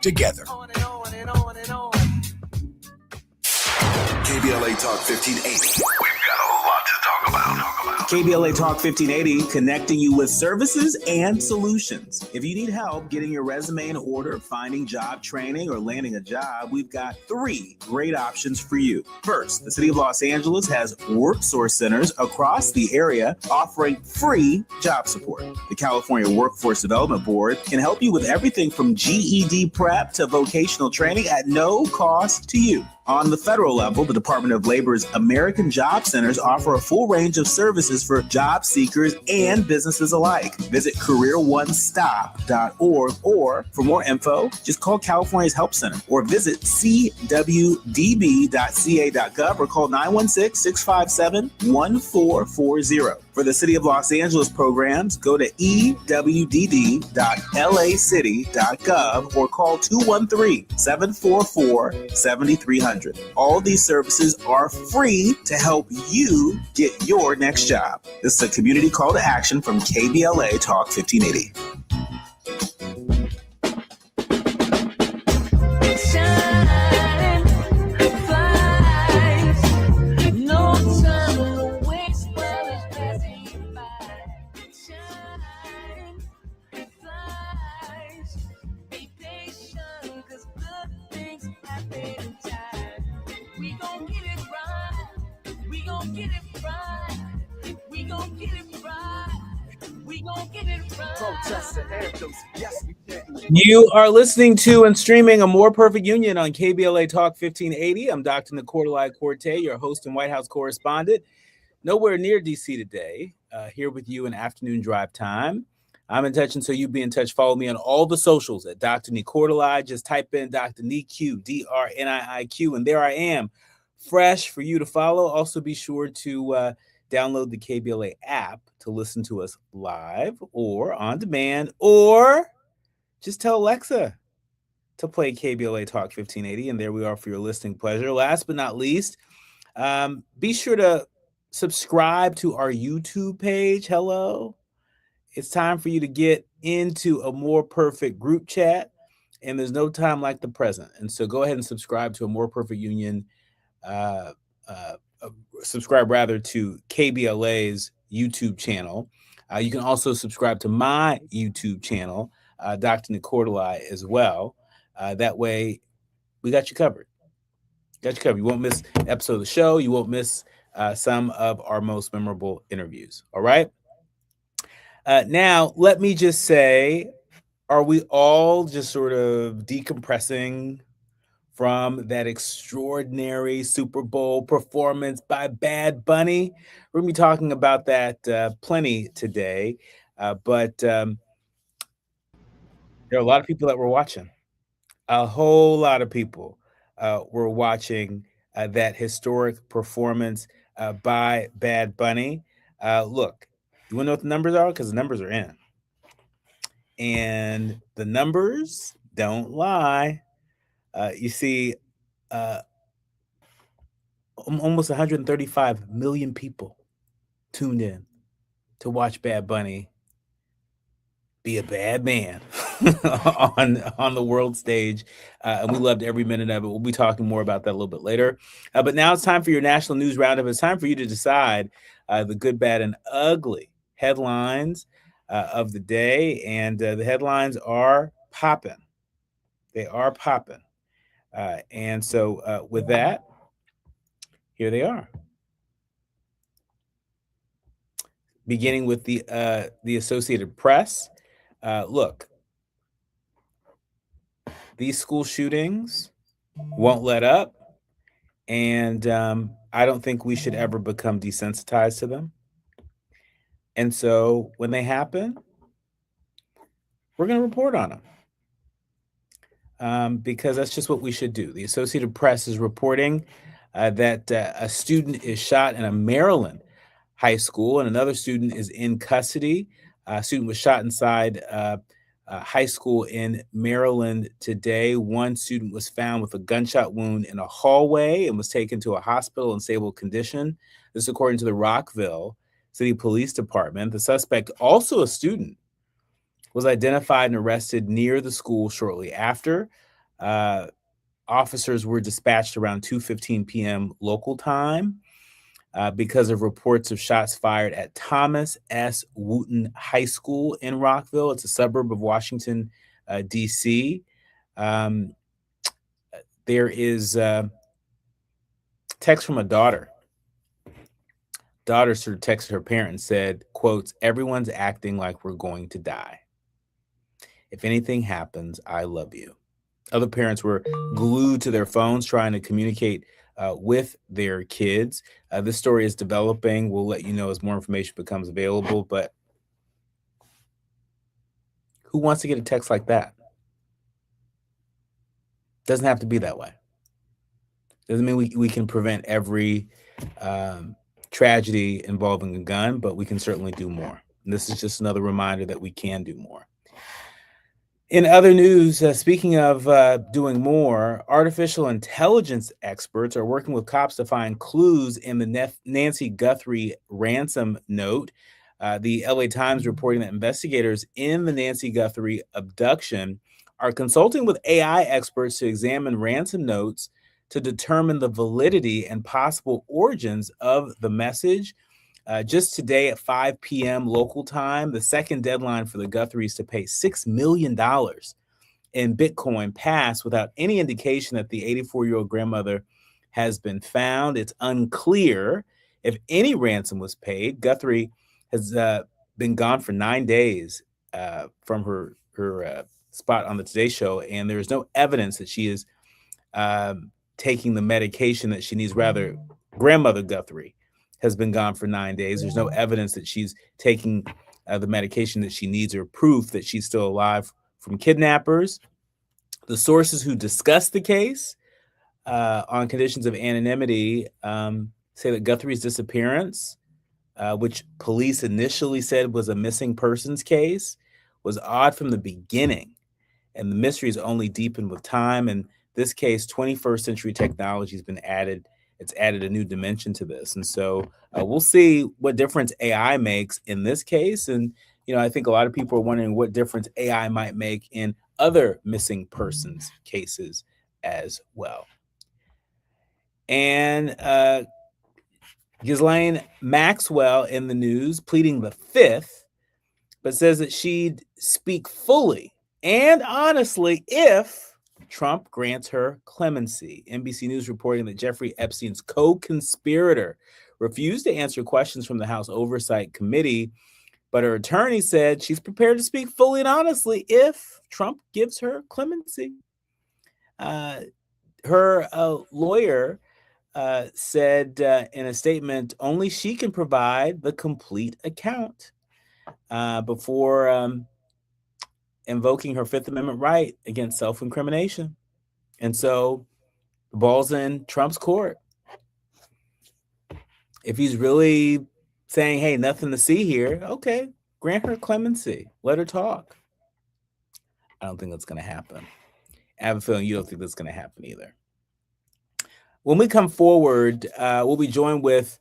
together. KBLA Talk 1580. We've got a lot to talk about. KBLA Talk 1580, connecting you with services and solutions. If you need help getting your resume in order, finding job training, or landing a job, we've got 3 great options for you. First, the City of Los Angeles has WorkSource centers across the area offering free job support. The California Workforce Development Board can help you with everything from GED prep to vocational training at no cost to you. On the federal level, the Department of Labor's American Job Centers offer a full range of services for job seekers and businesses alike. Visit careeronestop.org, or for more info, just call California's Help Center or visit cwdb.ca.gov or call 916-657-1440. For the City of Los Angeles programs, go to ewdd.lacity.gov or call 213-744-7300. All these services are free to help you get your next job. This is a community call to action from KBLA Talk 1580. You are listening to and streaming A More Perfect Union on KBLA Talk 1580. I'm Dr. Nii-Quartelai Quartey, your host and White House correspondent. Nowhere near D.C. today, here with you in afternoon drive time. I'm in touch, and so you be in touch. Follow me on all the socials at Dr. Nii-Quartelai. Just type in Dr. Nii-Q, D-R-N-I-I-Q, and there I am, fresh for you to follow. Also, be sure to download the KBLA app to listen to us live or on demand, or just tell Alexa to play KBLA Talk 1580, and there we are for your listening pleasure. Last but not least, be sure to subscribe to our YouTube page. Hello. It's time for you to get into a More Perfect group chat, and there's no time like the present. And so go ahead and subscribe to A More Perfect Union. Subscribe rather to KBLA's YouTube channel. You can also subscribe to my YouTube channel, Dr. Nii-Quartelai, as well. That way, we got you covered. You won't miss an episode of the show. You won't miss some of our most memorable interviews. All right. Now, let me just say, are we all just sort of decompressing from that extraordinary Super Bowl performance by Bad Bunny? We're going to be talking about that plenty today. But there are a lot of people that were watching. A whole lot of people were watching that historic performance by Bad Bunny. Look, you want to know what the numbers are? Because the numbers are in. And the numbers don't lie. You see, almost 135 million people tuned in to watch Bad Bunny be a bad man on the world stage. And we loved every minute of it. We'll be talking more about that a little bit later. But now it's time for your national news roundup. It's time for you to decide the good, bad, and ugly headlines of the day. And the headlines are popping. They are popping. And so with that, here they are. Beginning with the Associated Press. Look, these school shootings won't let up. And I don't think we should ever become desensitized to them. And so when they happen, we're going to report on them. Because that's just what we should do. The Associated Press is reporting that a student is shot in a Maryland high school and another student is in custody. A student was shot inside high school in Maryland today. One student was found with a gunshot wound in a hallway and was taken to a hospital in stable condition. This according to the Rockville City Police Department. The suspect, also a student, was identified and arrested near the school shortly after. Officers were dispatched around 2:15 p.m. local time because of reports of shots fired at Thomas S. Wooten High School in Rockville. It's a suburb of Washington, D.C. There is text from a daughter. Daughter sort of texted her parent and said, quotes, "Everyone's acting like we're going to die. If anything happens, I love you." Other parents were glued to their phones trying to communicate with their kids. This story is developing. We'll let you know as more information becomes available. But who wants to get a text like that? Doesn't have to be that way. Doesn't mean we can prevent every tragedy involving a gun, but we can certainly do more. And this is just another reminder that we can do more. In other news, speaking of doing more, artificial intelligence experts are working with cops to find clues in the Nancy Guthrie ransom note. The LA Times reporting that investigators in the Nancy Guthrie abduction are consulting with AI experts to examine ransom notes to determine the validity and possible origins of the message. Just today at 5 p.m. local time, the second deadline for the Guthries to pay $6 million in Bitcoin passed without any indication that the 84-year-old grandmother has been found. It's unclear if any ransom was paid. Guthrie has been gone for 9 days from her spot on the Today Show, and there is no evidence that she is taking the medication that she needs. Rather, grandmother Guthrie has been gone for 9 days. There's no evidence that she's taking the medication that she needs or proof that she's still alive from kidnappers. The sources who discussed the case on conditions of anonymity say that Guthrie's disappearance, which police initially said was a missing persons case, was odd from the beginning. And the mystery is only deepened with time. In this case, 21st century technology has been added. It's added a new dimension to this. And so we'll see what difference AI makes in this case. And, I think a lot of people are wondering what difference AI might make in other missing persons cases as well. And Ghislaine Maxwell in the news pleading the fifth, but says that she'd speak fully and honestly if Trump grants her clemency. NBC News reporting that Jeffrey Epstein's co-conspirator refused to answer questions from the House Oversight Committee, but her attorney said she's prepared to speak fully and honestly if Trump gives her clemency. Her lawyer said in a statement, only she can provide the complete account before invoking her Fifth Amendment right against self-incrimination. And so the ball's in Trump's court. If he's really saying, hey, nothing to see here, okay, grant her clemency. Let her talk. I don't think that's going to happen. I have a feeling you don't think that's going to happen either. When we come forward, we'll be joined with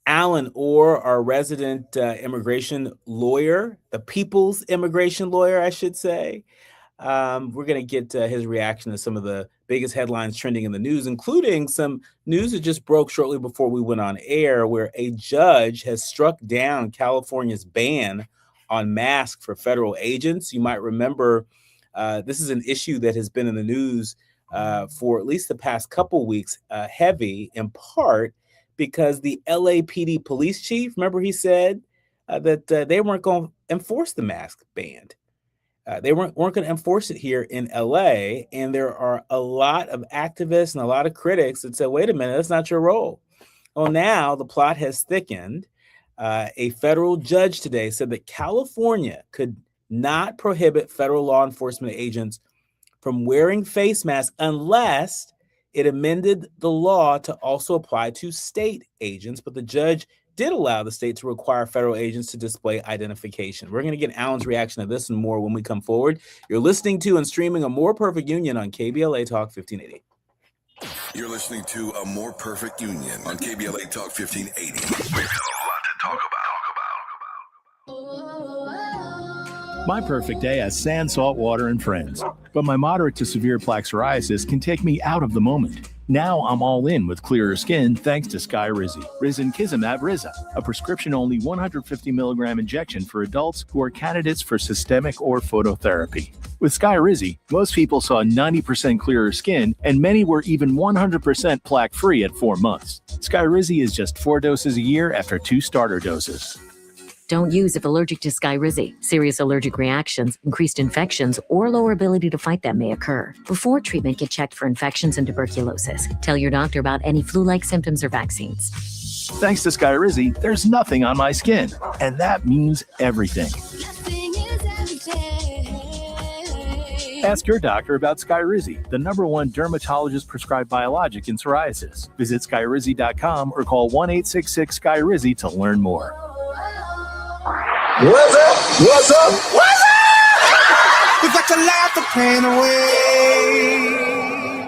Alan Orr, our resident immigration lawyer, the people's immigration lawyer, I should say. We're going to get his reaction to some of the biggest headlines trending in the news, including some news that just broke shortly before we went on air, where a judge has struck down California's ban on masks for federal agents. You might remember this is an issue that has been in the news for at least the past couple weeks, heavy in part because the LAPD police chief, remember he said that they weren't going to enforce the mask ban. They weren't going to enforce it here in LA. And there are a lot of activists and a lot of critics that said, wait a minute, that's not your role. Well, now the plot has thickened. A federal judge today said that California could not prohibit federal law enforcement agents from wearing face masks unless it amended the law to also apply to state agents. But the judge did allow the state to require federal agents to display identification. We're going to get Alan's reaction to this and more when we come forward. You're listening to and streaming A More Perfect Union on KBLA Talk 1580. You're listening to A More Perfect Union on KBLA Talk 1580. We've got a lot to talk about. My perfect day has sand, salt water, and friends. But my moderate to severe plaque psoriasis can take me out of the moment. Now I'm all in with clearer skin thanks to Skyrizi. Risankizumab Riza, a prescription-only 150 milligram injection for adults who are candidates for systemic or phototherapy. With Skyrizi, most people saw 90% clearer skin, and many were even 100% plaque-free at 4 months. Skyrizi is just 4 doses a year after 2 starter doses. Don't use if allergic to Skyrizi. Serious allergic reactions, increased infections, or lower ability to fight them may occur. Before treatment, get checked for infections and tuberculosis. Tell your doctor about any flu-like symptoms or vaccines. Thanks to Skyrizi, there's nothing on my skin, and that means everything. Ask your doctor about Skyrizi, the #1 dermatologist-prescribed biologic in psoriasis. Visit Skyrizi.com or call 1-866-SKYRIZI to learn more. What's up? What's up? What's up? We got to laugh the pain away.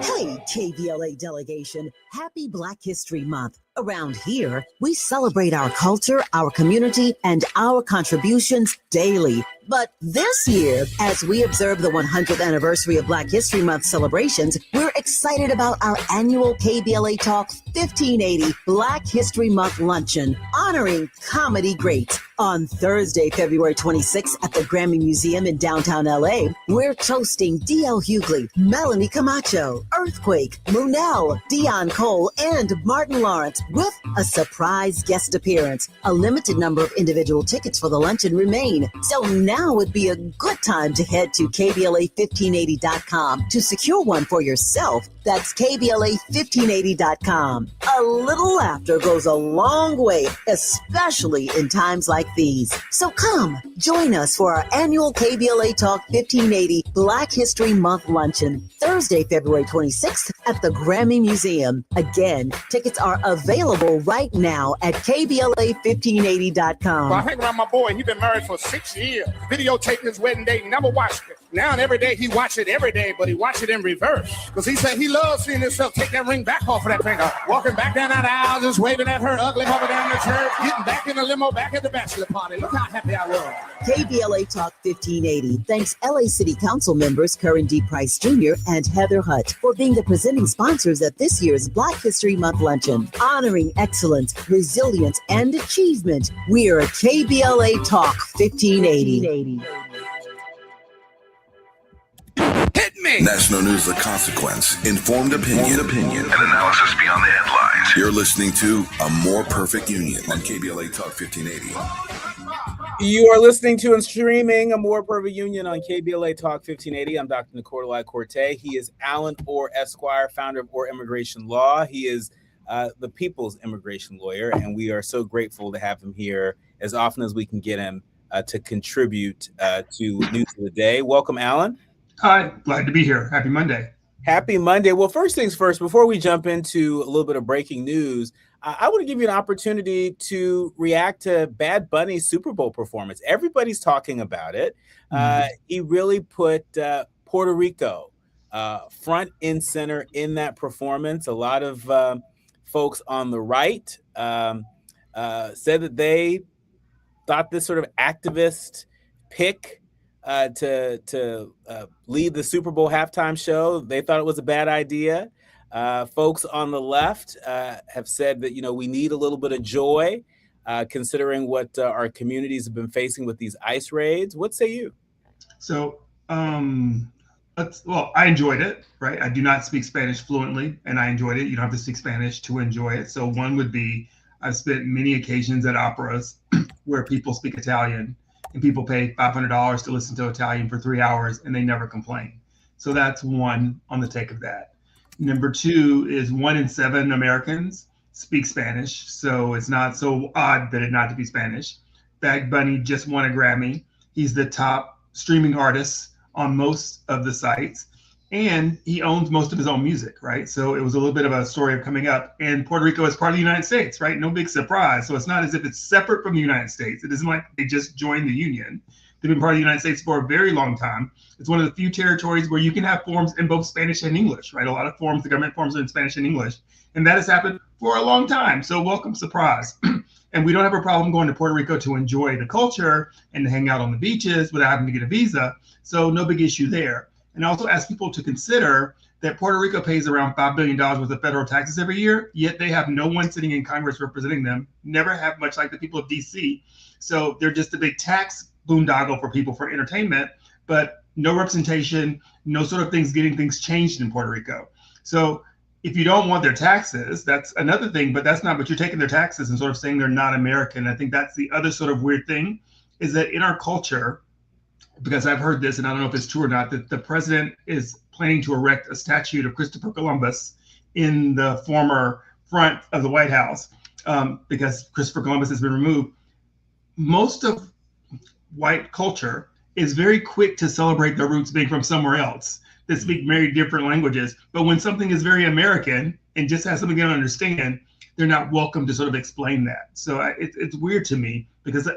Hey, KBLA delegation, happy Black History Month. Around here, we celebrate our culture, our community, and our contributions daily. But this year, as we observe the 100th anniversary of Black History Month celebrations, we're excited about our annual KBLA Talk 1580 Black History Month Luncheon, honoring comedy greats. On Thursday, February 26th at the Grammy Museum in downtown LA, we're toasting D.L. Hughley, Melanie Camacho, Earthquake, Munell, Dion Cole, and Martin Lawrence with a surprise guest appearance. A limited number of individual tickets for the luncheon remain, so now would be a good time to head to KBLA1580.com to secure one for yourself. That's KBLA1580.com. A little laughter goes a long way, especially in times like these. So come, join us for our annual KBLA Talk 1580 Black History Month Luncheon, Thursday, February 26th at the Grammy Museum. Again, tickets are available right now at KBLA1580.com. Well, I hang around my boy, and he's been married for 6 years. Videotaped his wedding day, never watched it. Now and every day he watch it every day, but he watch it in reverse. Because he said he loves seeing himself take that ring back off of that finger. Walking back down that aisle, just waving at her ugly mother down the church, getting back in the limo back at the bachelor party. Look how happy I was. KBLA Talk 1580 thanks LA City Council members Curran D. Price Jr. and Heather Hutt for being the presenting sponsors at this year's Black History Month Luncheon, honoring excellence, resilience, and achievement. We're KBLA Talk 1580. Hit me! National news, the consequence, informed opinion, and analysis beyond the headlines. You're listening to A More Perfect Union on KBLA Talk 1580. You are listening to and streaming A More Perfect Union on KBLA Talk 1580. I'm Dr. Nii-Quartelai Quartey. He is Alan Orr Esquire, founder of Orr Immigration Law. He is the people's immigration lawyer, and we are so grateful to have him here as often as we can get him to contribute to News of the Day. Welcome, Alan. Hi, glad to be here. Happy Monday. Happy Monday. Well, first things first, before we jump into a little bit of breaking news, I want to give you an opportunity to react to Bad Bunny's Super Bowl performance. Everybody's talking about it. He really put Puerto Rico front and center in that performance. A lot of folks on the right said that they thought this sort of activist pick to lead the Super Bowl halftime show, they thought it was a bad idea. Folks on the left have said that, we need a little bit of joy, considering what our communities have been facing with these ICE raids. What say you? So, I enjoyed it, right? I do not speak Spanish fluently, and I enjoyed it. You don't have to speak Spanish to enjoy it. So one would be, I've spent many occasions at operas where people speak Italian, and people pay $500 to listen to Italian for 3 hours, and they never complain. So that's one on the take of that. Number two is 1 in 7 Americans speak Spanish, so it's not so odd that it not to be Spanish. Bad Bunny just won a Grammy. He's the top streaming artist on most of the sites, and he owns most of his own music, right? So it was a little bit of a story of coming up, and Puerto Rico is part of the United States, right? No big surprise. So it's not as if it's separate from the United States. It isn't like they just joined the Union. They've been part of the United States for a very long time. It's one of the few territories where you can have forms in both Spanish and English, right? A lot of forms, the government forms are in Spanish and English, and that has happened for a long time. So welcome surprise. And we don't have a problem going to Puerto Rico to enjoy the culture and to hang out on the beaches without having to get a visa. So no big issue there. And I also ask people to consider that Puerto Rico pays around $5 billion worth of federal taxes every year, yet they have no one sitting in Congress representing them, never have, much like the people of DC. So they're just a big tax boondoggle for people for entertainment, but no representation, no sort of things getting things changed in Puerto Rico. So if you don't want their taxes, that's another thing, but that's not, but you're taking their taxes and sort of saying they're not American. I think that's the other sort of weird thing, is that in our culture, because I've heard this, and I don't know if it's true or not, that the president is planning to erect a statue of Christopher Columbus in the former front of the White House, because Christopher Columbus has been removed. Most of white culture is very quick to celebrate their roots being from somewhere else, that speak very different languages. But when something is very American and just has something they don't understand, they're not welcome to sort of explain that. So it's weird to me because,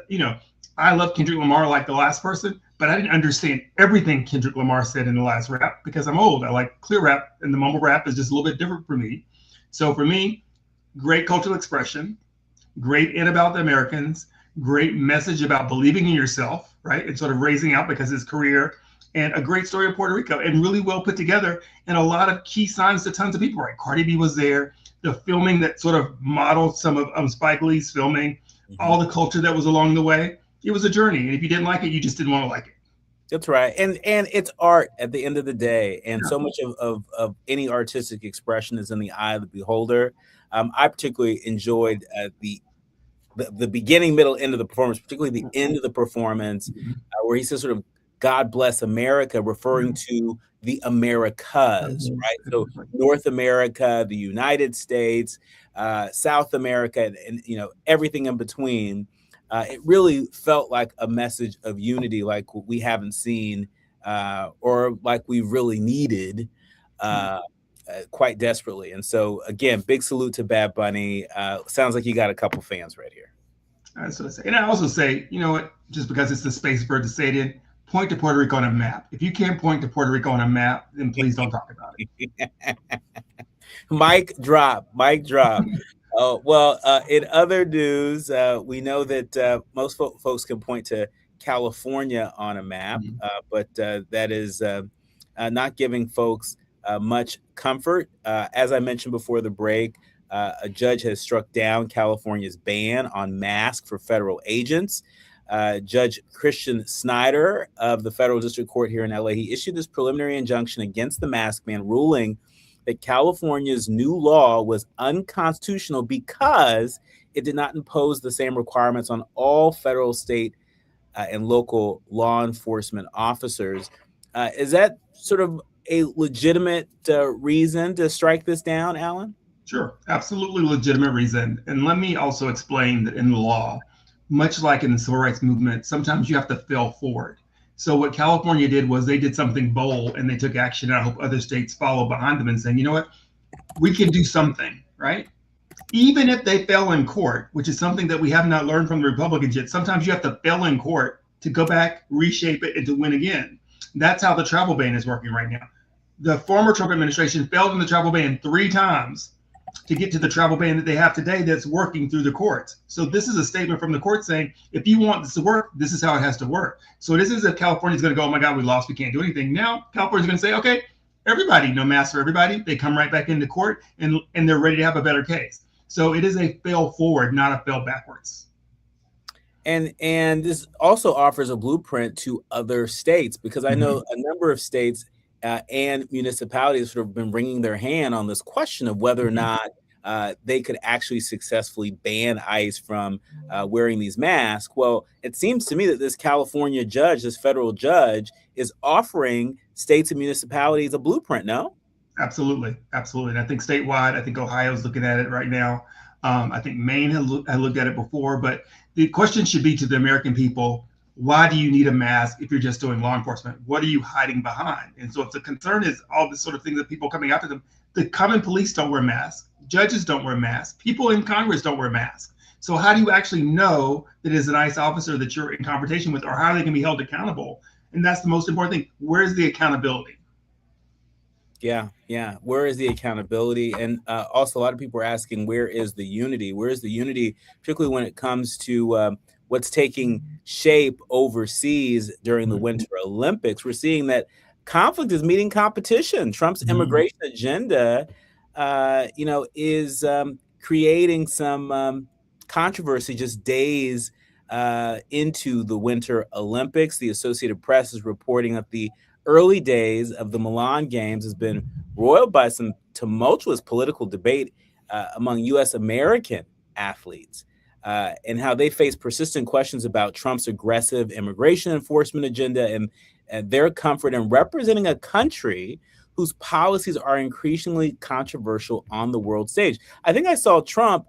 I love Kendrick Lamar like the last person, but I didn't understand everything Kendrick Lamar said in the last rap because I'm old. I like clear rap, and the mumble rap is just a little bit different for me. So for me, great cultural expression, great in about the Americans, great message about believing in yourself, right? And sort of raising out because his career, and a great story of Puerto Rico, and really well put together, and a lot of key signs to tons of people, right? Cardi B was there, the filming that sort of modeled some of Spike Lee's filming, all the culture that was along the way. It was a journey, and if you didn't like it, you just didn't want to like it. That's right, and it's art at the end of the day, and so much of any artistic expression is in the eye of the beholder. I particularly enjoyed the beginning, middle, end of the performance, particularly the end of the performance, where he says sort of "God bless America," referring to the Americas, right? So North America, the United States, South America, and everything in between. It really felt like a message of unity, like we haven't seen, or like we really needed quite desperately. And so, again, big salute to Bad Bunny. Sounds like you got a couple fans right here. That's what I say. And I also say, you know what, just because it's the space for it to say it in, point to Puerto Rico on a map. If you can't point to Puerto Rico on a map, then please don't talk about it. Mic drop. In other news, we know that most folks can point to California on a map, but that is not giving folks much comfort. As I mentioned before the break, a judge has struck down California's ban on masks for federal agents. Judge Christian Snyder of the Federal District Court here in LA, he issued this preliminary injunction against the mask ban, ruling that California's new law was unconstitutional because it did not impose the same requirements on all federal, state, and local law enforcement officers. Is that sort of a legitimate reason to strike this down, Alan? Sure, absolutely legitimate reason. And let me also explain that in the law, much like in the civil rights movement, sometimes you have to fail forward. So what California did was they did something bold and they took action. And I hope other states follow behind them and saying, you know what, we can do something, right? Even if they fail in court, which is something that we have not learned from the Republicans yet. Sometimes you have to fail in court to go back, reshape it, and to win again. That's how the travel ban is working right now. The former Trump administration failed in the travel ban 3 times to get to the travel ban that they have today that's working through the courts. So this is a statement from the court saying, if you want this to work, this is how it has to work. So this is if California's going to go, oh my God, we lost, we can't do anything. Now California's going to say, okay, everybody, no mask for everybody. They come right back into court and they're ready to have a better case. So it is a fail forward, not a fail backwards. And this also offers a blueprint to other states, because I know a number of states and municipalities sort of been wringing their hand on this question of whether or not they could actually successfully ban ICE from wearing these masks. Well, it seems to me that this California judge, this federal judge, is offering states and municipalities a blueprint, no? Absolutely. And I think statewide, I think Ohio's looking at it right now. I think Maine had looked at it before, but the question should be to the American people, why do you need a mask if you're just doing law enforcement? What are you hiding behind? And so if the concern is all this sort of thing that people coming after them, the common police don't wear masks, judges don't wear masks, people in Congress don't wear masks. So how do you actually know that it's an ICE officer that you're in confrontation with, or how they can be held accountable? And that's the most important thing. Where's the accountability? Yeah, yeah. Where is the accountability? And also, a lot of people are asking, where is the unity? Where is the unity, particularly when it comes to what's taking shape overseas during the Winter Olympics? We're seeing that conflict is meeting competition. Trump's immigration agenda, is creating some controversy just days into the Winter Olympics. The Associated Press is reporting that the early days of the Milan Games has been roiled by some tumultuous political debate among U.S. American athletes and how they face persistent questions about Trump's aggressive immigration enforcement agenda and their comfort in representing a country whose policies are increasingly controversial on the world stage. I think I saw Trump,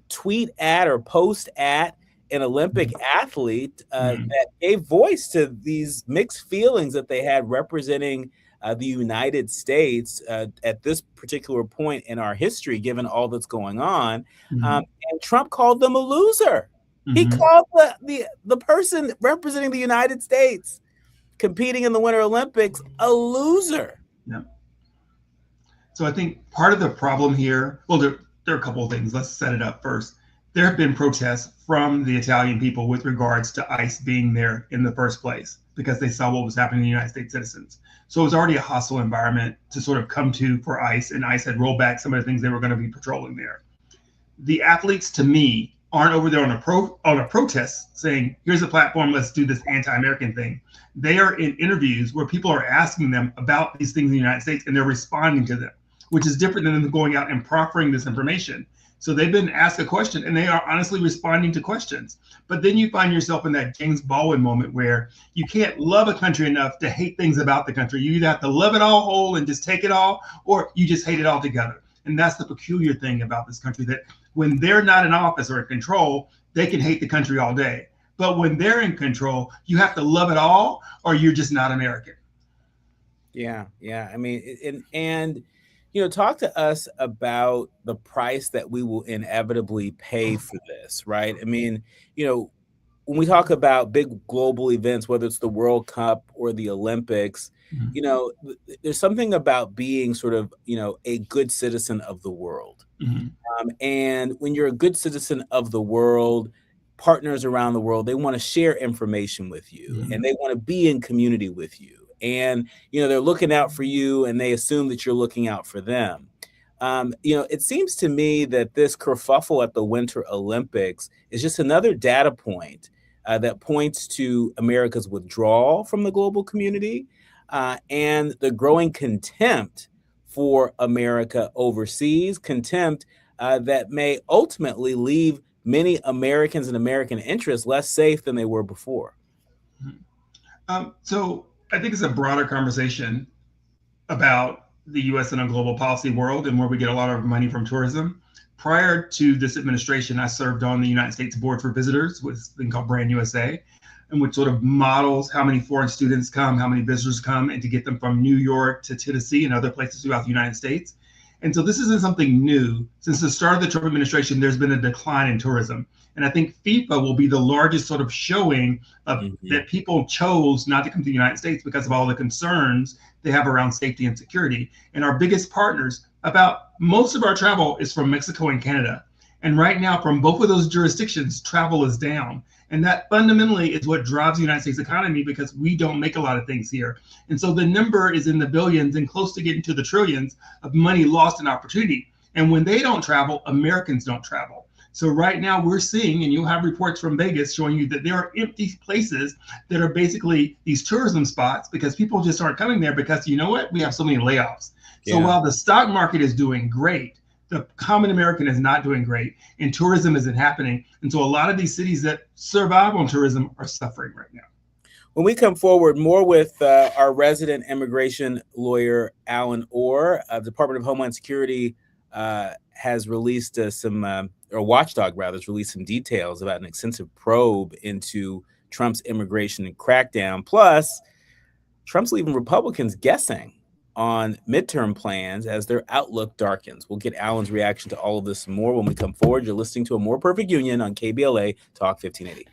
tweet at or post at an Olympic athlete that gave voice to these mixed feelings that they had representing the United States at this particular point in our history, given all that's going on. And Trump called them a loser. He called the person representing the United States competing in the Winter Olympics a loser. Yeah. So I think part of the problem here, well, there are a couple of things. Let's set it up first. There have been protests from the Italian people with regards to ICE being there in the first place because they saw what was happening to United States citizens. So it was already a hostile environment to sort of come to for ICE, and ICE had rolled back some of the things they were going to be patrolling there. The athletes, to me, aren't over there on a protest saying, here's a platform, let's do this anti-American thing. They are in interviews where people are asking them about these things in the United States, and they're responding to them, which is different than them going out and proffering this information. So they've been asked a question and they are honestly responding to questions. But then you find yourself in that James Baldwin moment where you can't love a country enough to hate things about the country. You either have to love it all whole and just take it all, or you just hate it all together. And that's the peculiar thing about this country, that when they're not in office or in control, they can hate the country all day. But when they're in control, you have to love it all or you're just not American. Yeah. I mean, and talk to us about the price that we will inevitably pay for this, right? I mean, when we talk about big global events, whether it's the World Cup or the Olympics, there's something about being sort of, a good citizen of the world. And when you're a good citizen of the world, partners around the world, they want to share information with you and they want to be in community with you. And, they're looking out for you and they assume that you're looking out for them. It seems to me that this kerfuffle at the Winter Olympics is just another data point that points to America's withdrawal from the global community and the growing contempt for America overseas, contempt that may ultimately leave many Americans and American interests less safe than they were before. So I think it's a broader conversation about the U.S. in a global policy world and where we get a lot of money from tourism. Prior to this administration, I served on the United States Board for Visitors, with a thing called Brand USA, and which sort of models how many foreign students come, how many visitors come, and to get them from New York to Tennessee and other places throughout the United States. And so this isn't something new. Since the start of the Trump administration, there's been a decline in tourism. And I think FIFA will be the largest sort of showing of that people chose not to come to the United States because of all the concerns they have around safety and security. And our biggest partners, about most of our travel is from Mexico and Canada. And right now, from both of those jurisdictions, travel is down. And that fundamentally is what drives the United States economy, because we don't make a lot of things here. And so the number is in the billions and close to getting to the trillions of money lost in opportunity. And when they don't travel, Americans don't travel. So right now we're seeing, and you'll have reports from Vegas showing you that there are empty places that are basically these tourism spots because people just aren't coming there because, you know what, we have so many layoffs. So while the stock market is doing great, the common American is not doing great, and tourism isn't happening. And so a lot of these cities that survive on tourism are suffering right now. When we come forward, more with our resident immigration lawyer, Alan Orr, Department of Homeland Security has released or Watchdog rather, has released some details about an extensive probe into Trump's immigration crackdown. Plus, Trump's leaving Republicans guessing on midterm plans as their outlook darkens. We'll get Alan's reaction to all of this and more when we come forward. You're listening to A More Perfect Union on KBLA Talk 1580.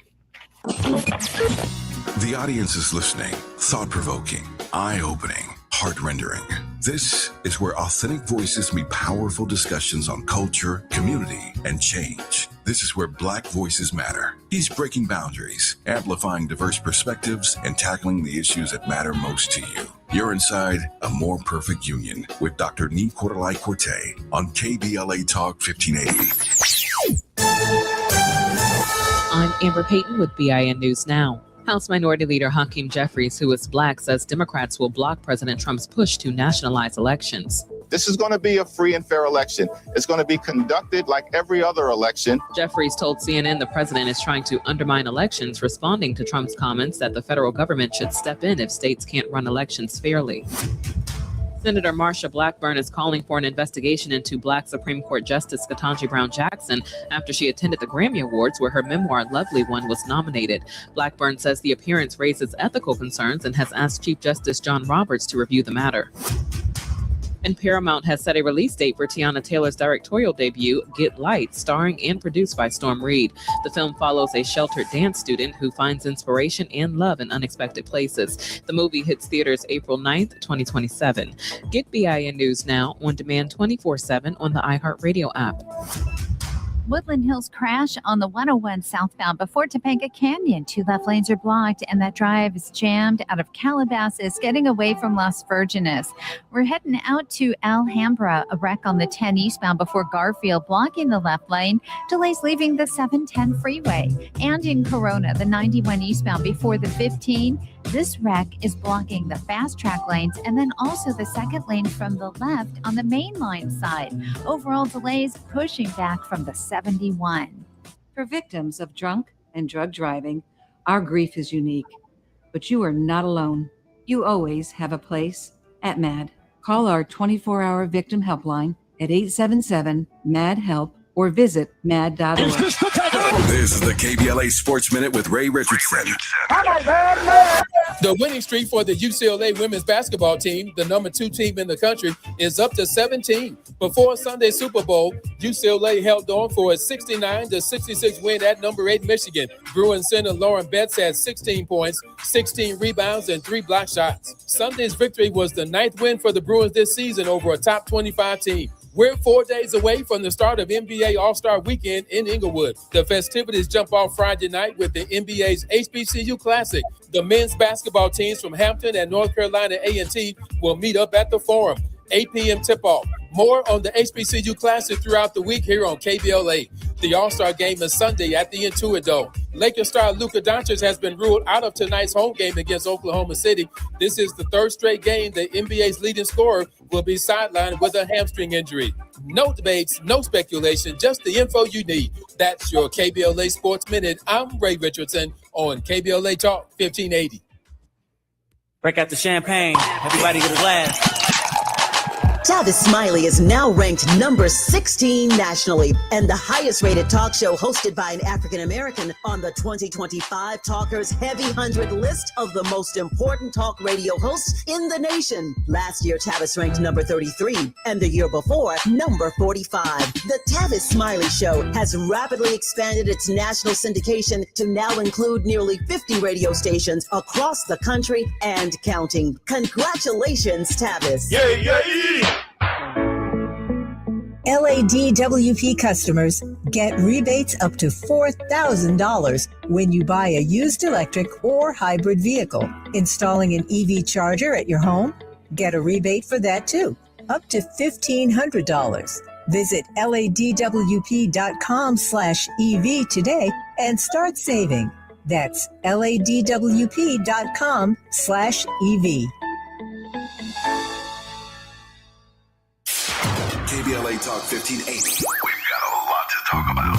The audience is listening, thought-provoking, eye-opening, heart-rendering. This is where authentic voices meet powerful discussions on culture, community, and change. This is where Black voices matter. He's breaking boundaries, amplifying diverse perspectives, and tackling the issues that matter most to you. You're inside A More Perfect Union with Dr. Nii-Quartelai Quartey on KBLA Talk 1580. I'm Amber Payton with BIN News Now. House Minority Leader Hakeem Jeffries, who is Black, says Democrats will block President Trump's push to nationalize elections. This is going to be a free and fair election. It's going to be conducted like every other election. Jeffries told CNN the president is trying to undermine elections, responding to Trump's comments that the federal government should step in if states can't run elections fairly. Senator Marsha Blackburn is calling for an investigation into Black Supreme Court Justice Ketanji Brown Jackson after she attended the Grammy Awards where her memoir, Lovely One, was nominated. Blackburn says the appearance raises ethical concerns and has asked Chief Justice John Roberts to review the matter. And Paramount has set a release date for Tiana Taylor's directorial debut, Get Light, starring and produced by Storm Reed. The film follows a sheltered dance student who finds inspiration and love in unexpected places. The movie hits theaters April 9th, 2027. Get BIN News Now on demand 24/7 on the iHeartRadio app. Woodland Hills crash on the 101 southbound before Topanga Canyon. 2 left lanes are blocked and that drive is jammed out of Calabasas, getting away from Las Virgenes. We're heading out to Alhambra. A wreck on the 10 eastbound before Garfield, blocking the left lane. Delays leaving the 710 freeway. And in Corona, the 91 eastbound before the 15. This wreck is blocking the fast track lanes and then also the second lane from the left on the main line side. Overall delays pushing back from the 71. For victims of drunk and drug driving, our grief is unique. But you are not alone. You always have a place at MAD. Call our 24-hour victim helpline at 877-MAD-HELP or visit mad.org. This is the KBLA Sports Minute with Ray Richardson. The winning streak for the UCLA women's basketball team, the number 2 team in the country, is up to 17. Before Sunday's Super Bowl, UCLA held on for a 69-66 win at number 8 Michigan. Bruins center Lauren Betts had 16 points, 16 rebounds, and 3 block shots. Sunday's victory was the 9th win for the Bruins this season over a top 25 team. We're 4 days away from the start of NBA All-Star Weekend in Inglewood. The festivities jump off Friday night with the NBA's HBCU Classic. The men's basketball teams from Hampton and North Carolina A&T will meet up at the Forum. 8 p.m. tip-off. More on the HBCU Classic throughout the week here on KBLA. The All-Star Game is Sunday at the Intuit Dome. Lakers star Luka Doncic has been ruled out of tonight's home game against Oklahoma City. This is the 3rd straight game the NBA's leading scorer will be sidelined with a hamstring injury. No debates, no speculation, just the info you need. That's your KBLA Sports Minute. I'm Ray Richardson on KBLA Talk 1580. Break out the champagne. Everybody get a glass. Tavis Smiley is now ranked number 16 nationally and the highest rated talk show hosted by an African American on the 2025 Talkers Heavy 100 list of the most important talk radio hosts in the nation. Last year, Tavis ranked number 33 and the year before, number 45. The Tavis Smiley Show has rapidly expanded its national syndication to now include nearly 50 radio stations across the country and counting. Congratulations, Tavis. Yeah. LADWP customers get rebates up to $4,000 when you buy a used electric or hybrid vehicle. Installing an EV charger at your home? Get a rebate for that too, up to $1,500. Visit ladwp.com/EV today and start saving. That's ladwp.com/EV. KBLA Talk 1580. We've got a lot to talk about.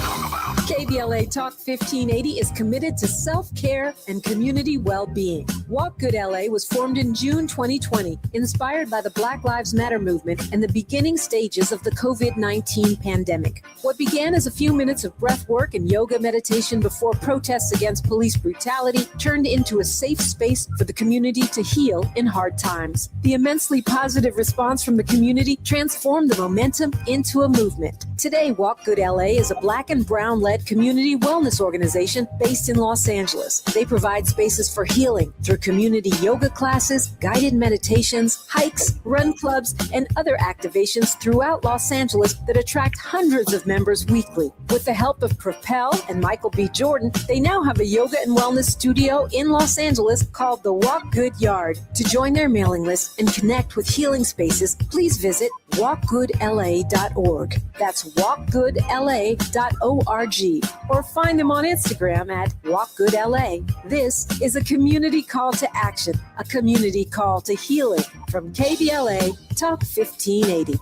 KBLA Talk 1580 is committed to self-care and community well-being. Walk Good LA was formed in June 2020, inspired by the Black Lives Matter movement and the beginning stages of the COVID-19 pandemic. What began as a few minutes of breath work and yoga meditation before protests against police brutality turned into a safe space for the community to heal in hard times. The immensely positive response from the community transformed the momentum into a movement. Today, Walk Good LA is a Black and Brown-led community wellness organization based in Los Angeles. They provide spaces for healing through community yoga classes, guided meditations, hikes, run clubs, and other activations throughout Los Angeles that attract hundreds of members weekly. With the help of Propel and Michael B. Jordan, they now have a yoga and wellness studio in Los Angeles called the Walk Good Yard. To join their mailing list and connect with healing spaces, please visit walkgoodla.org. That's walkgoodla.org. Or find them on Instagram at walkgoodla. This is a community call to action, a community call to healing from KBLA Talk 1580.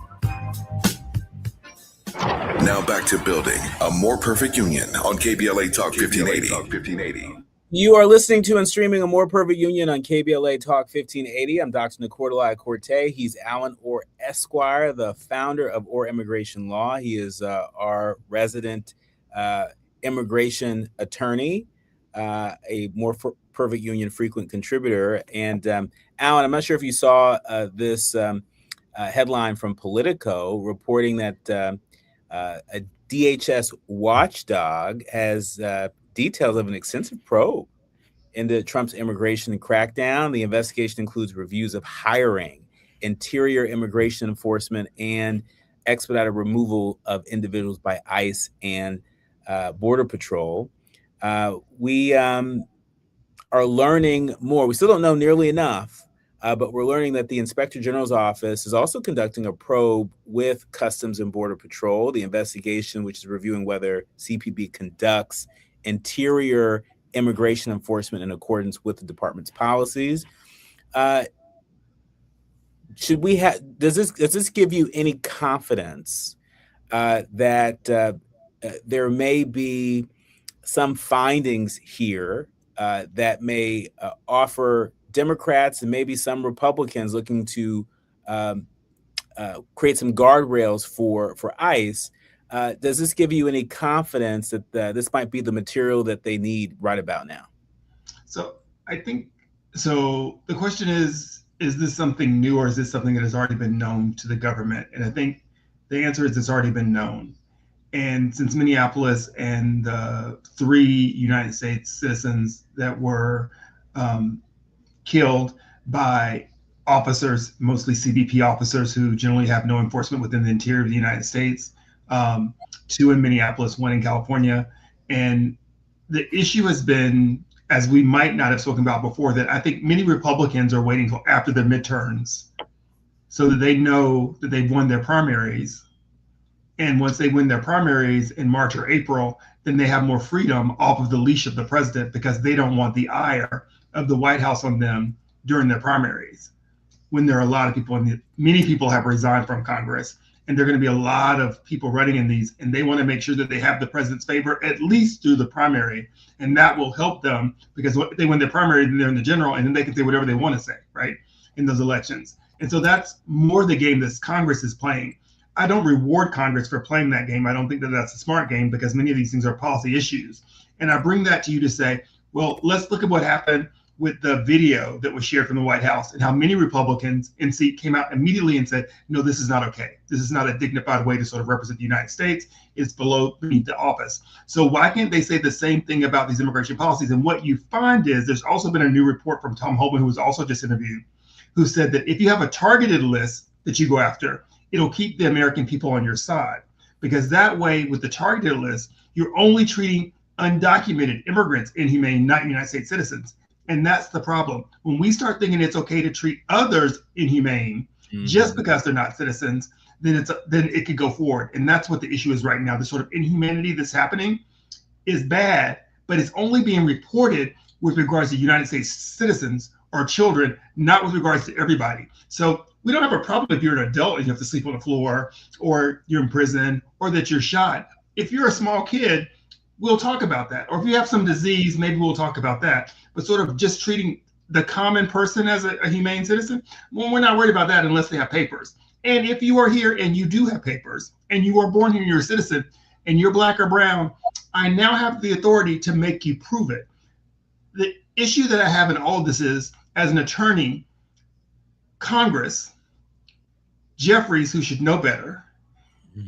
Now back to building a more perfect union on KBLA Talk 1580. You are listening to and streaming A More Perfect Union on KBLA Talk 1580. I'm Dr. Nii-Quartelai Quartey. He's Alan Orr Esquire, the founder of Orr Immigration Law. He is our resident immigration attorney, a More Perfect Union frequent contributor. And Alan, I'm not sure if you saw this headline from Politico reporting that a DHS watchdog has details of an extensive probe into Trump's immigration crackdown. The investigation includes reviews of hiring, interior immigration enforcement, and expedited removal of individuals by ICE and Border Patrol. We are learning more. We still don't know nearly enough, but we're learning that the Inspector General's office is also conducting a probe with Customs and Border Patrol. The investigation, which is reviewing whether CPB conducts interior immigration enforcement in accordance with the department's policies. Does this give you any confidence that there may be some findings here that may offer Democrats and maybe some Republicans looking to create some guardrails for ICE? Does this give you any confidence that this might be the material that they need right about now? So I think, the question is this something new or is this something that has already been known to the government? And I think the answer is it's already been known. And since Minneapolis and the 3 United States citizens that were killed by officers, mostly CBP officers who generally have no enforcement within the interior of the United States, 2 in Minneapolis, 1 in California. And the issue has been, as we might not have spoken about before, that I think many Republicans are waiting till after the midterms so that they know that they've won their primaries. And once they win their primaries in March or April, then they have more freedom off of the leash of the president because they don't want the ire of the White House on them during their primaries. When there are a lot of people, many people have resigned from Congress, and there are going to be a lot of people running in these, and they want to make sure that they have the president's favor at least through the primary, and that will help them because if they win their primary, then they're in the general, and then they can say whatever they want to say, right, in those elections. And so that's more the game that Congress is playing. I don't reward Congress for playing that game. I don't think that that's a smart game because many of these things are policy issues. And I bring that to you to say, well, let's look at what happened with the video that was shared from the White House and how many Republicans in seat came out immediately and said, no, this is not okay. This is not a dignified way to sort of represent the United States. It's beneath the office. So why can't they say the same thing about these immigration policies? And what you find is there's also been a new report from Tom Homan, who was also just interviewed, who said that if you have a targeted list that you go after, it'll keep the American people on your side. Because that way, with the targeted list, you're only treating undocumented immigrants inhumane, not United States citizens. And that's the problem. When we start thinking it's okay to treat others inhumane just because they're not citizens, then it could go forward. And that's what the issue is right now. The sort of inhumanity that's happening is bad, but it's only being reported with regards to United States citizens or children, not with regards to everybody. So we don't have a problem if you're an adult and you have to sleep on the floor or you're in prison or that you're shot. If you're a small kid, we'll talk about that. Or if you have some disease, maybe we'll talk about that. But sort of just treating the common person as a humane citizen, well, we're not worried about that unless they have papers. And if you are here and you do have papers and you are born here and you're a citizen and you're black or brown, I now have the authority to make you prove it. The issue that I have in all of this is, as an attorney, Congress, Jeffries, who should know better,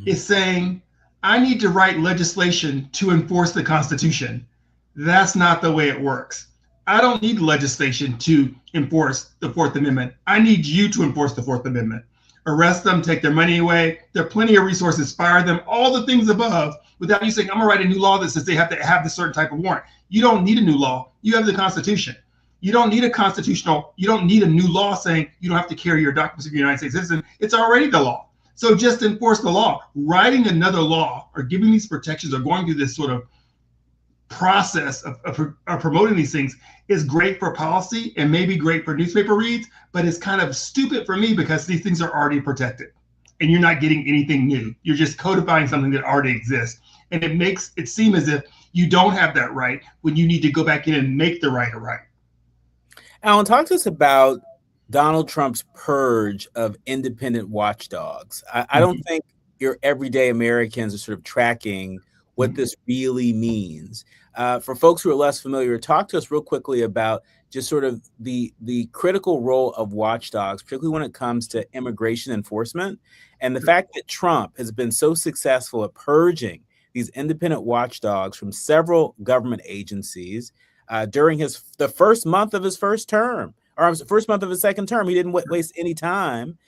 is saying, I need to write legislation to enforce the Constitution. That's not the way it works. I don't need legislation to enforce the Fourth Amendment. I need you to enforce the Fourth Amendment. Arrest them, take their money away. There are plenty of resources, fire them, all the things above, without you saying, I'm gonna write a new law that says they have to have this certain type of warrant. You don't need a new law. You have the Constitution. You don't need you don't need a new law saying you don't have to carry your documents if you're a United States citizen. It's already the law. So just enforce the law. Writing another law or giving these protections or going through this sort of process of promoting these things is great for policy and maybe great for newspaper reads, but it's kind of stupid for me because these things are already protected and you're not getting anything new. You're just codifying something that already exists. And it makes it seem as if you don't have that right when you need to go back in and make the right a right. Alan, talk to us about Donald Trump's purge of independent watchdogs. I don't think your everyday Americans are sort of tracking what this really means. For folks who are less familiar, talk to us real quickly about just sort of the critical role of watchdogs, particularly when it comes to immigration enforcement, and the fact that Trump has been so successful at purging these independent watchdogs from several government agencies during the first month of his first term, or first month of his second term. He didn't waste any time.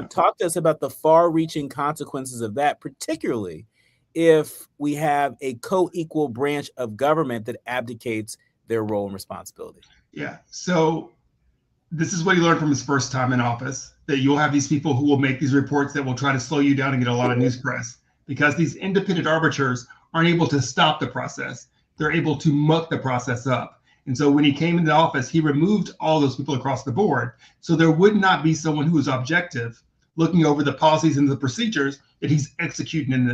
Talk to us about the far-reaching consequences of that, particularly if we have a co-equal branch of government that abdicates their role and responsibility. Yeah. So this is what he learned from his first time in office, that you'll have these people who will make these reports that will try to slow you down and get a lot of news press, because these independent arbiters aren't able to stop the process. They're able to muck the process up. And so when he came into office, he removed all those people across the board. So there would not be someone who was objective looking over the policies and the procedures that he's executing in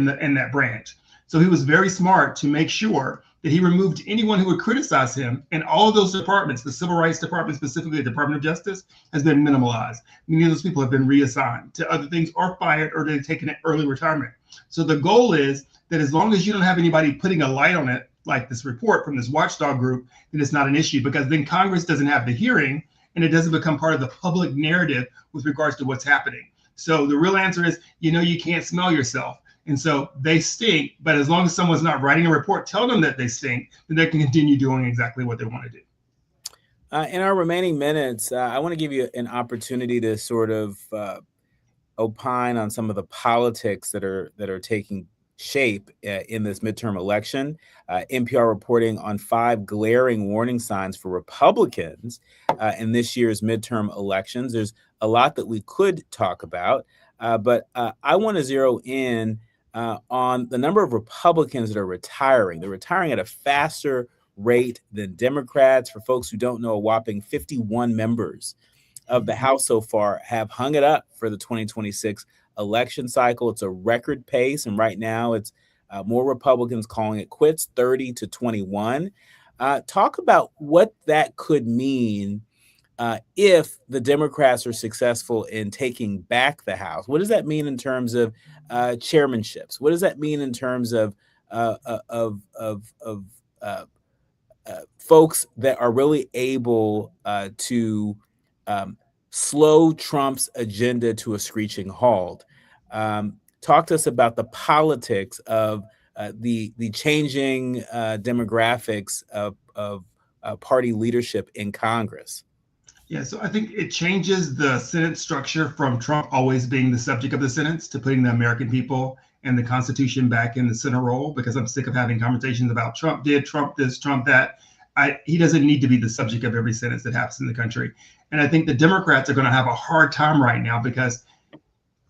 that branch. So he was very smart to make sure that he removed anyone who would criticize him, and all of those departments, the Civil Rights Department, specifically the Department of Justice, has been minimalized. Many of those people have been reassigned to other things or fired, or they've taken an early retirement. So the goal is that as long as you don't have anybody putting a light on it, like this report from this watchdog group, then it's not an issue, because then Congress doesn't have the hearing and it doesn't become part of the public narrative with regards to what's happening. So the real answer is, you can't smell yourself. And so they stink, but as long as someone's not writing a report telling them that they stink, then they can continue doing exactly what they want to do. In our remaining minutes, I want to give you an opportunity to sort of opine on some of the politics that are taking shape in this midterm election. NPR reporting on 5 glaring warning signs for Republicans in this year's midterm elections. There's a lot that we could talk about, but I want to zero in on the number of Republicans that are retiring. They're retiring at a faster rate than Democrats. For folks who don't know, a whopping 51 members of the House so far have hung it up for the 2026 election cycle. It's a record pace, and right now it's more Republicans calling it quits, 30-21. Talk about what that could mean if the Democrats are successful in taking back the House. What does that mean in terms of chairmanships? What does that mean in terms of folks that are really able to slow Trump's agenda to a screeching halt? Talk to us about the politics of the changing demographics of party leadership in Congress. Yeah, so I think it changes the Senate structure from Trump always being the subject of the Senate to putting the American people and the Constitution back in the center role, because I'm sick of having conversations about Trump did, Trump this, Trump that. He doesn't need to be the subject of every sentence that happens in the country. And I think the Democrats are going to have a hard time right now, because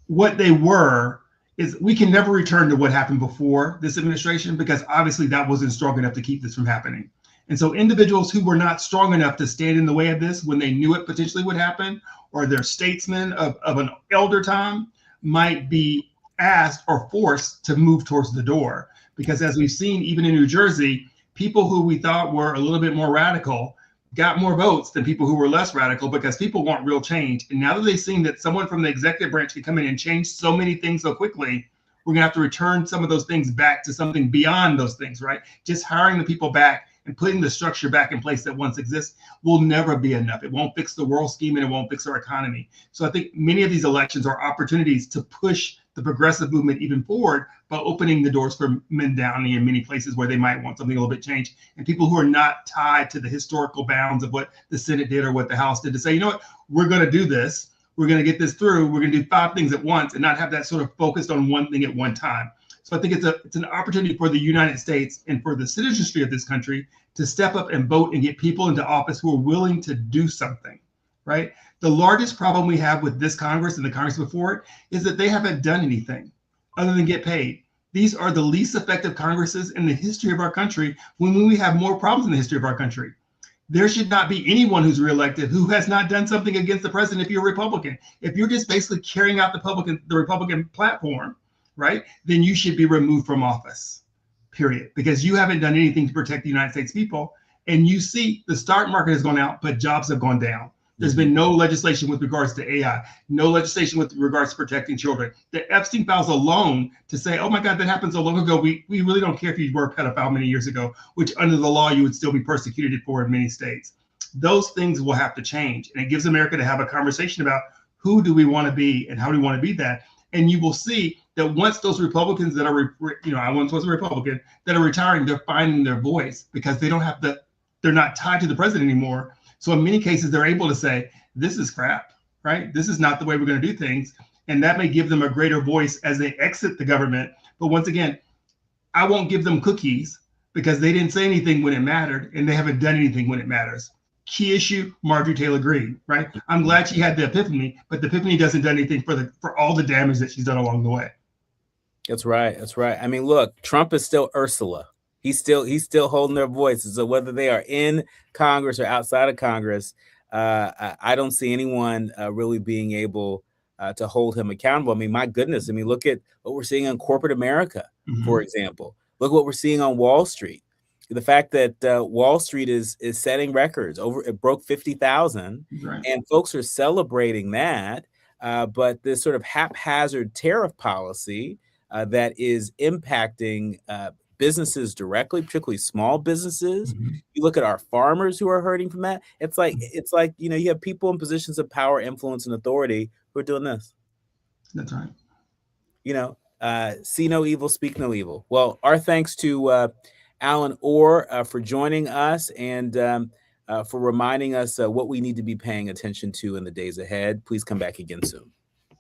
what they were is, we can never return to what happened before this administration, because obviously that wasn't strong enough to keep this from happening. And so individuals who were not strong enough to stand in the way of this when they knew it potentially would happen, or they're statesmen of an elder time, might be asked or forced to move towards the door. Because as we've seen, even in New Jersey, people who we thought were a little bit more radical got more votes than people who were less radical, because people want real change. And now that they've seen that someone from the executive branch can come in and change so many things so quickly, we're gonna have to return some of those things back to something beyond those things, right? Just hiring the people back and putting the structure back in place that once exists will never be enough. It won't fix the world scheme, and it won't fix our economy. So I think many of these elections are opportunities to push the progressive movement even forward by opening the doors for men down in many places where they might want something a little bit changed, and people who are not tied to the historical bounds of what the Senate did or what the House did to say, you know what, we're going to do this. We're going to get this through. We're going to do 5 things at once and not have that sort of focused on one thing at one time. So I think it's an opportunity for the United States and for the citizenry of this country to step up and vote and get people into office who are willing to do something, right? The largest problem we have with this Congress and the Congress before it is that they haven't done anything other than get paid. These are the least effective Congresses in the history of our country when we have more problems in the history of our country. There should not be anyone who's reelected who has not done something against the president if you're a Republican. If you're just basically carrying out the Republican platform, right, then you should be removed from office, period, because you haven't done anything to protect the United States people. And you see the stock market has gone out, but jobs have gone down. There's been no legislation with regards to AI, no legislation with regards to protecting children. The Epstein files alone to say, oh my God, that happened so long ago. We really don't care if you were a pedophile many years ago, which under the law you would still be persecuted for in many states. Those things will have to change. And it gives America to have a conversation about who do we want to be and how do we want to be that. And you will see that once those Republicans that are, I once was a Republican, that are retiring, they're finding their voice because they don't have they're not tied to the president anymore. So in many cases, they're able to say, this is crap, right? This is not the way we're going to do things. And that may give them a greater voice as they exit the government. But once again, I won't give them cookies because they didn't say anything when it mattered and they haven't done anything when it matters. Key issue, Marjorie Taylor Greene, right? I'm glad she had the epiphany, but the epiphany doesn't do anything for all the damage that she's done along the way. That's right. That's right. I mean, look, Trump is still Ursula. He's still holding their voices. So whether they are in Congress or outside of Congress, I don't see anyone really being able to hold him accountable. I mean, my goodness. I mean, look at what we're seeing in corporate America, for example. Look what we're seeing on Wall Street. The fact that Wall Street is setting records. It broke 50,000, right. And folks are celebrating that. But this sort of haphazard tariff policy that is impacting businesses directly, particularly small businesses. You look at our farmers who are hurting from that. It's like you have people in positions of power, influence, and authority who are doing this. That's right. See no evil, speak no evil. Well, our thanks to Alan Orr for joining us and for reminding us what we need to be paying attention to in the days ahead. Please come back again soon.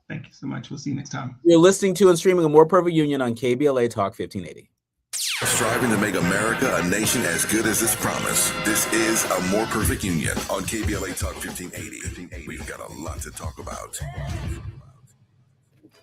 Thank you so much. We'll see you next time. You're listening to and streaming A More Perfect Union on KBLA Talk 1580. Striving to make America a nation as good as its promise. This is A More Perfect Union on KBLA Talk 1580. We've got a lot to talk about.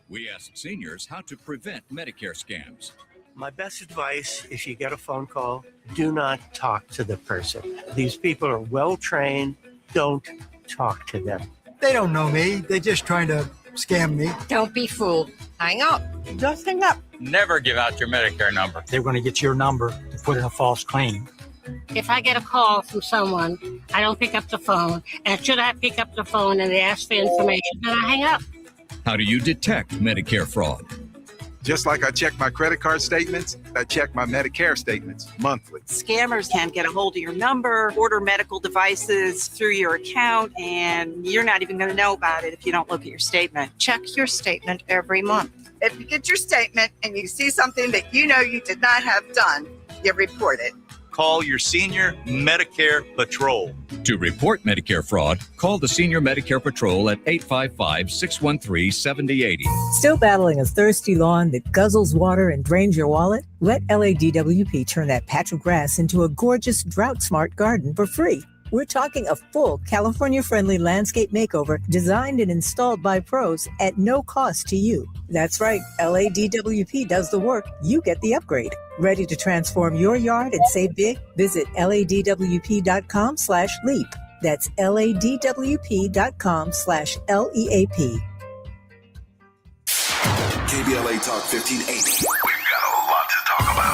We ask seniors how to prevent Medicare scams. My best advice, if you get a phone call, do not talk to the person. These people are well trained. Don't talk to them. They don't know me. They're just trying to scam me. Don't be fooled. Hang up. Just hang up. Never give out your Medicare number. They're going to get your number to put in a false claim. If I get a call from someone, I don't pick up the phone. And should I pick up the phone and they ask for information, then I hang up. How do you detect Medicare fraud? Just like I check my credit card statements, I check my Medicare statements monthly. Scammers can get a hold of your number, order medical devices through your account, and you're not even going to know about it if you don't look at your statement. Check your statement every month. If you get your statement and you see something that you know you did not have done, you report it. Call your Senior Medicare Patrol. To report Medicare fraud, call the Senior Medicare Patrol at 855-613-7080. Still battling a thirsty lawn that guzzles water and drains your wallet? Let LADWP turn that patch of grass into a gorgeous drought-smart garden for free. We're talking a full California-friendly landscape makeover designed and installed by pros at no cost to you. That's right, LADWP does the work, you get the upgrade. Ready to transform your yard and save big? Visit LADWP.com/leap. That's LADWP.com/LEAP. KBLA Talk 1580. We've got a lot to talk about.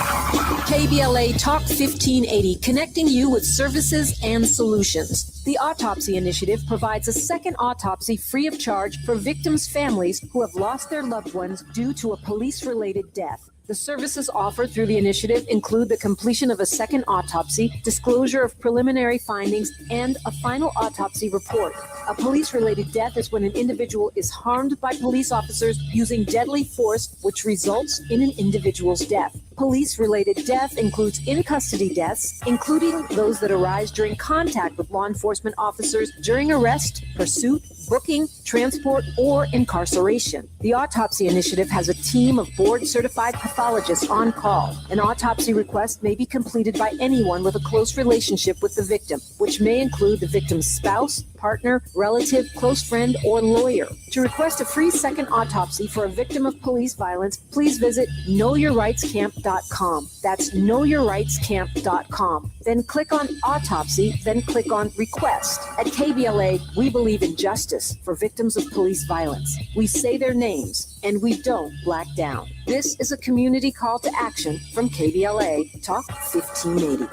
KBLA Talk 1580, connecting you with services and solutions. The Autopsy Initiative provides a second autopsy free of charge for victims' families who have lost their loved ones due to a police-related death. The services offered through the initiative include the completion of a second autopsy, disclosure of preliminary findings, and a final autopsy report. A police-related death is when an individual is harmed by police officers using deadly force, which results in an individual's death. Police-related death includes in-custody deaths, including those that arise during contact with law enforcement officers during arrest, pursuit, booking, transport, or incarceration. The Autopsy Initiative has a team of board-certified pathologists on call. An autopsy request may be completed by anyone with a close relationship with the victim, which may include the victim's spouse, partner, relative, close friend, or lawyer. To request a free second autopsy for a victim of police violence, please visit knowyourrightscamp.com. That's knowyourrightscamp.com. Then click on Autopsy, then click on Request. At KBLA, we believe in justice for victims of police violence. We say their names, and we don't black down. This is a community call to action from KBLA Talk 1580.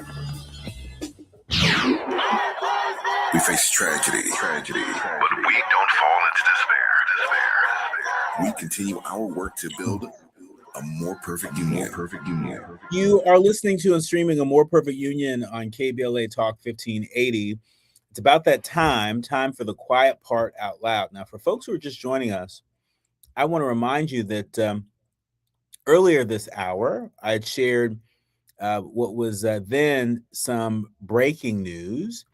We face tragedy, but we don't fall into despair. We continue our work to build a more perfect union. You are listening to and streaming A More Perfect Union on KBLA Talk 1580. It's about that time for the quiet part out loud. Now, for folks who are just joining us, I want to remind you that earlier this hour, I had shared what was then some breaking news.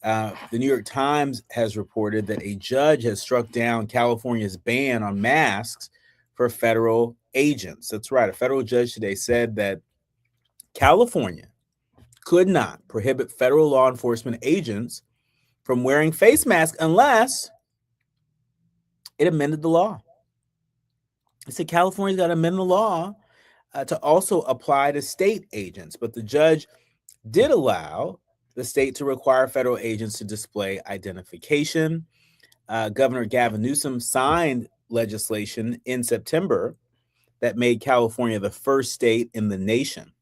The New York Times has reported that a judge has struck down California's ban on masks for federal agents. That's right. A federal judge today said that California could not prohibit federal law enforcement agents from wearing face masks unless it amended the law. It said California's got to amend the law to also apply to state agents, but the judge did allow the state to require federal agents to display identification. Governor Gavin Newsom signed legislation in September that made California the first in the nation,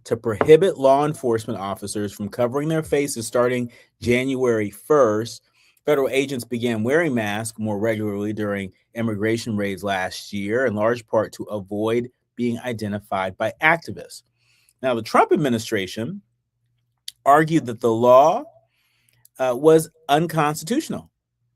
to prohibit law enforcement officers from covering their faces starting January 1st. Federal agents began wearing masks more regularly during immigration raids last year, in large part to avoid being identified by activists. Now, the Trump administration argued that the law was unconstitutional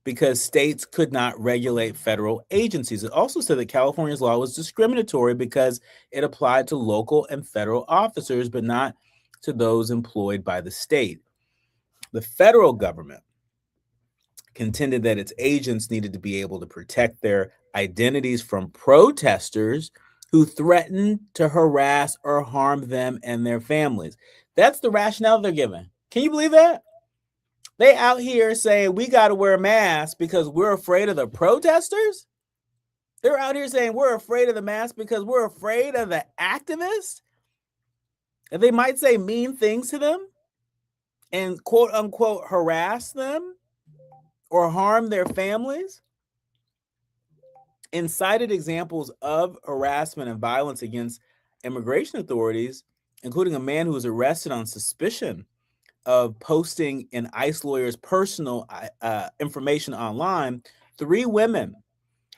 because states could not regulate federal agencies. It also said that California's law was discriminatory because it applied to local and federal officers, but not to those employed by the state. The federal government contended that its agents needed to be able to protect their identities from protesters who threatened to harass or harm them and their families. That's the rationale they're giving. Can you believe that? They out here saying we got to wear masks because we're afraid of the protesters? They're out here saying we're afraid of the mask because we're afraid of the activists? And they might say mean things to them and quote unquote harass them or harm their families. In cited examples of harassment and violence against immigration authorities, including a man who was arrested on suspicion of posting an ICE lawyer's personal information online, 3 women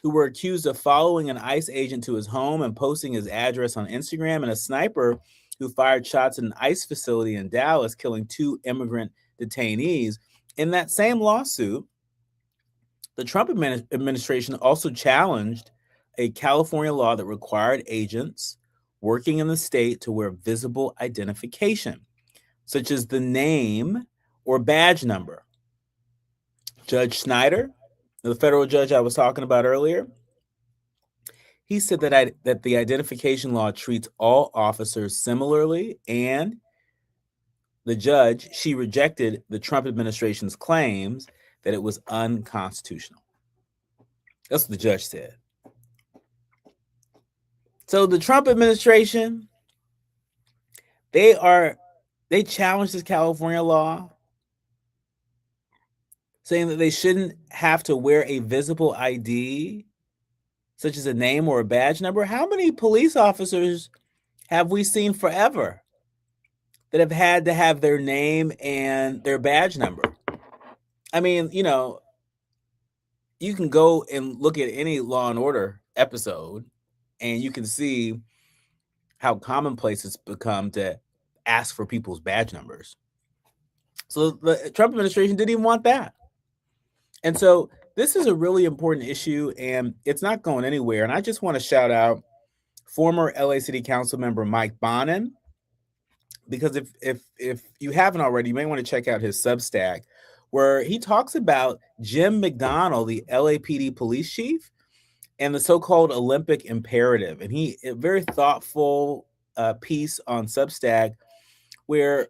who were accused of following an ICE agent to his home and posting his address on Instagram, and a sniper who fired shots at an ICE facility in Dallas, killing 2 immigrant detainees. In that same lawsuit, the Trump administration also challenged a California law that required agents working in the state to wear visible identification, such as the name or badge number. Judge Snyder, the federal judge I was talking about earlier, he said that the identification law treats all officers similarly, and she rejected the Trump administration's claims that it was unconstitutional. That's what the judge said. So the Trump administration, they challenged this California law, saying that they shouldn't have to wear a visible ID, such as a name or a badge number. How many police officers have we seen forever that have had to have their name and their badge number? I mean, you can go and look at any Law and Order episode And you can see how commonplace it's become to ask for people's badge numbers. So the Trump administration didn't even want that. And so this is a really important issue, and it's not going anywhere. And I just want to shout out former LA City Council member Mike Bonin, because if you haven't already, you may want to check out his Substack, where he talks about Jim McDonnell, the LAPD police chief, and the so-called Olympic imperative. And a very thoughtful piece on Substack where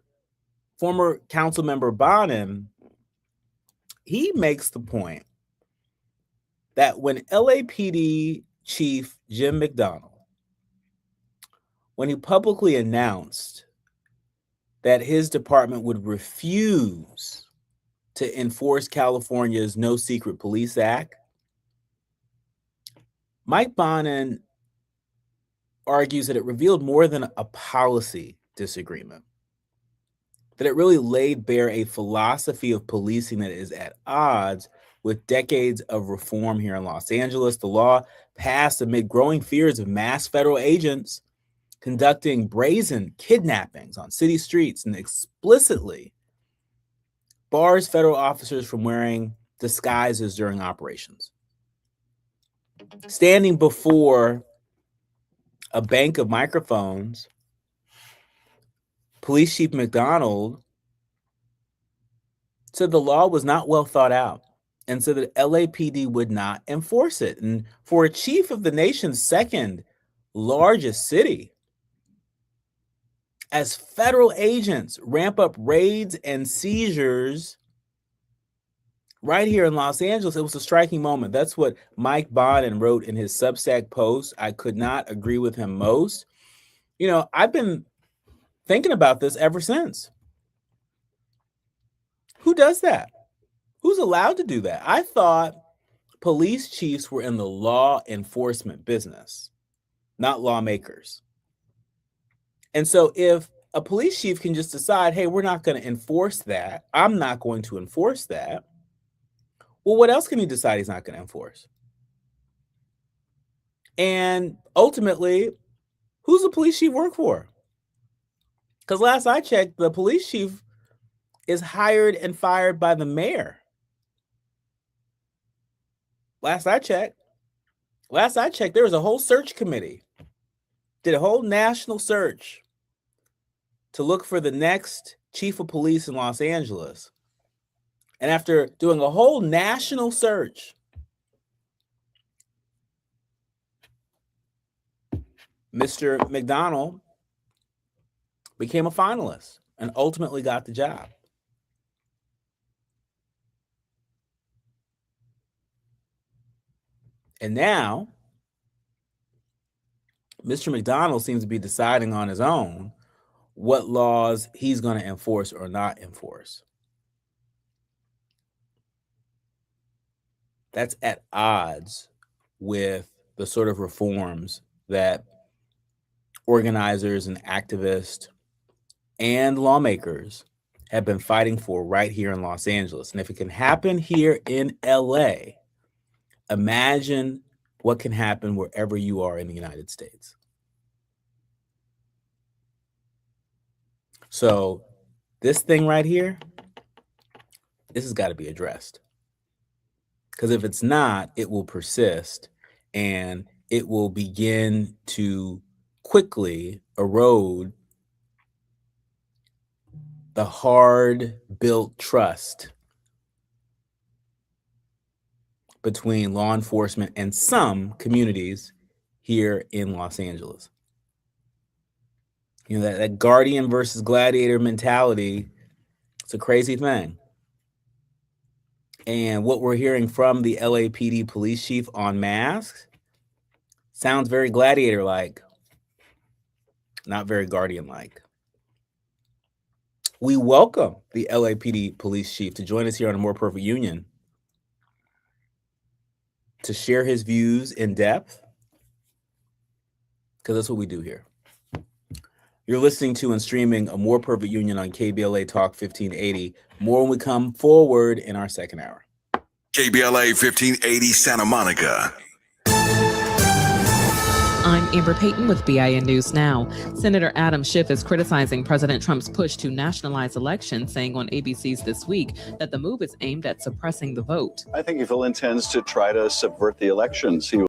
former council member Bonin, he makes the point that when LAPD chief Jim McDonnell, when he publicly announced that his department would refuse to enforce California's No Secret Police Act, Mike Bonin argues that it revealed more than a policy disagreement, that it really laid bare a philosophy of policing that is at odds with decades of reform here in Los Angeles. The law passed amid growing fears of mass federal agents conducting brazen kidnappings on city streets and explicitly bars federal officers from wearing disguises during operations. Standing before a bank of microphones, Police Chief McDonnell said the law was not well thought out and said that LAPD would not enforce it. And for a chief of the nation's second largest city, as federal agents ramp up raids and seizures right here in Los Angeles, it was a striking moment. That's what Mike Bonin wrote in his Substack post. I could not agree with him most. I've been thinking about this ever since. Who does that? Who's allowed to do that? I thought police chiefs were in the law enforcement business, not lawmakers. And so if a police chief can just decide, hey, we're not going to enforce that, I'm not going to enforce that, well, what else can he decide he's not going to enforce? And ultimately, who's the police chief work for? Because last I checked, the police chief is hired and fired by the mayor. Last I checked, there was a whole search committee, did a whole national search to look for the next chief of police in Los Angeles. And after doing a whole national search, Mr. McDonnell became a finalist and ultimately got the job. And now, Mr. McDonnell seems to be deciding on his own what laws he's going to enforce or not enforce. That's at odds with the sort of reforms that organizers and activists and lawmakers have been fighting for right here in Los Angeles. And if it can happen here in LA, imagine what can happen wherever you are in the United States. So this thing right here, this has got to be addressed. Because if it's not, it will persist and it will begin to quickly erode the hard-built trust between law enforcement and some communities here in Los Angeles. That guardian versus gladiator mentality, it's a crazy thing. And what we're hearing from the LAPD police chief on masks sounds very gladiator-like, not very guardian-like. We welcome the LAPD police chief to join us here on A More Perfect Union to share his views in depth, because that's what we do here. You're listening to and streaming A More Perfect Union on KBLA Talk 1580. More when we come forward in our second hour. KBLA 1580 Santa Monica. I'm Amber Payton with BIN News Now. Senator Adam Schiff is criticizing President Trump's push to nationalize elections, saying on ABC's This Week that the move is aimed at suppressing the vote. I think if he intends to try to subvert the elections, he